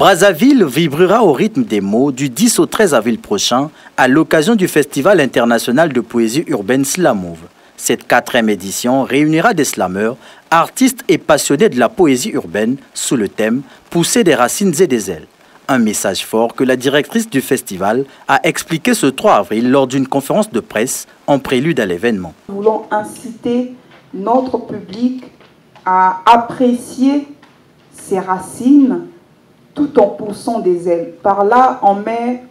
Brazzaville vibrera au rythme des mots du 10 au 13 avril prochain à l'occasion du Festival international de poésie urbaine Slamove. Cette 4e édition réunira des slameurs, artistes et passionnés de la poésie urbaine sous le thème « Pousser des racines et des ailes ». Un message fort que la directrice du festival a expliqué ce 3 avril lors d'une conférence de presse en prélude à l'événement. Nous voulons inciter notre public à apprécier ses racines tout en poussant des ailes. Par là, on met,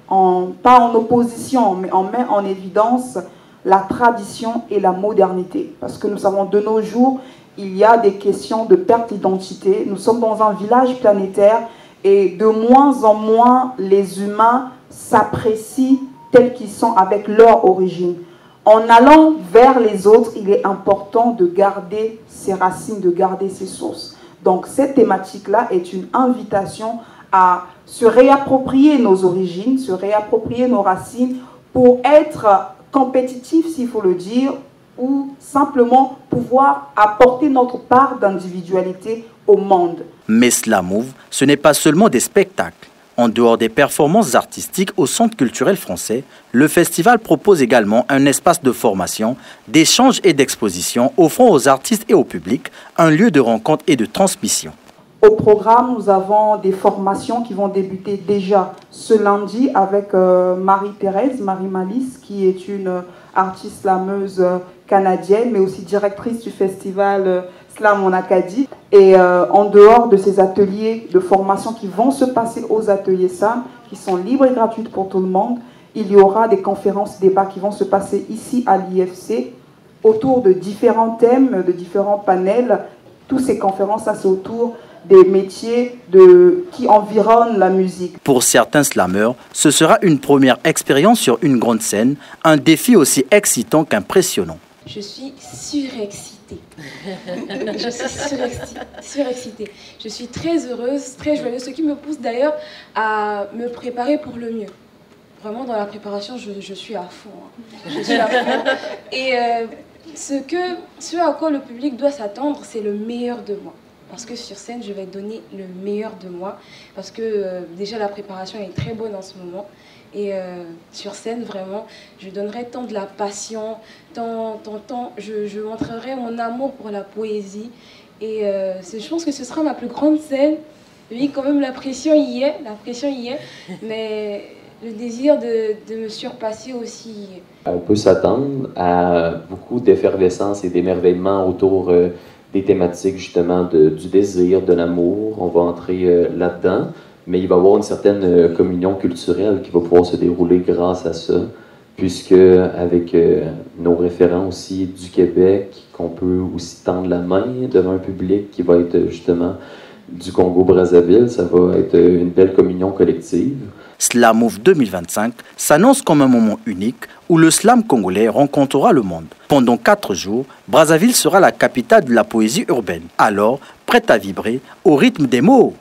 pas en opposition, mais on met en évidence la tradition et la modernité. Parce que nous savons de nos jours, il y a des questions de perte d'identité. Nous sommes dans un village planétaire et de moins en moins les humains s'apprécient tels qu'ils sont avec leur origine. En allant vers les autres, il est important de garder ses racines, de garder ses sources. Donc cette thématique-là est une invitation à se réapproprier nos origines, se réapproprier nos racines pour être compétitif, s'il faut le dire, ou simplement pouvoir apporter notre part d'individualité au monde. Mais Slamove, ce n'est pas seulement des spectacles. En dehors des performances artistiques au Centre culturel français, le festival propose également un espace de formation, d'échange et d'exposition offrant aux artistes et au public un lieu de rencontre et de transmission. Au programme, nous avons des formations qui vont débuter déjà ce lundi avec Marie-Thérèse, Marie Malice, qui est une artiste slameuse canadienne, mais aussi directrice du festival Slam en Acadie. Et en dehors de ces ateliers de formation qui vont se passer aux ateliers SAM, qui sont libres et gratuits pour tout le monde, il y aura des conférences, débats qui vont se passer ici à l'IFC autour de différents thèmes, de différents panels. Toutes ces conférences, ça c'est autour des métiers qui environnent la musique. Pour certains slameurs, ce sera une première expérience sur une grande scène, un défi aussi excitant qu'impressionnant. Je suis surexcitée. Je suis surexcitée. Je suis très heureuse, très joyeuse, ce qui me pousse d'ailleurs à me préparer pour le mieux. Vraiment, dans la préparation, je suis à fond. Je suis à fond. Et ce à quoi le public doit s'attendre, c'est le meilleur de moi. Parce que sur scène, je vais donner le meilleur de moi. Parce que déjà, la préparation est très bonne en ce moment. Et sur scène, vraiment, je donnerai tant de la passion, je montrerai mon amour pour la poésie. Et je pense que ce sera ma plus grande scène. Oui, quand même, la pression y est, mais le désir de me surpasser aussi. On peut s'attendre à beaucoup d'effervescence et d'émerveillement autour des thématiques justement du désir, de l'amour. On va entrer là-dedans, mais il va y avoir une certaine communion culturelle qui va pouvoir se dérouler grâce à ça, puisque avec nos référents aussi du Québec, qu'on peut aussi tendre la main devant un public qui va être justement du Congo-Brazzaville, ça va être une belle communion collective. Slamove 2025 s'annonce comme un moment unique où le slam congolais rencontrera le monde. Pendant 4 jours, Brazzaville sera la capitale de la poésie urbaine. Alors, prête à vibrer au rythme des mots.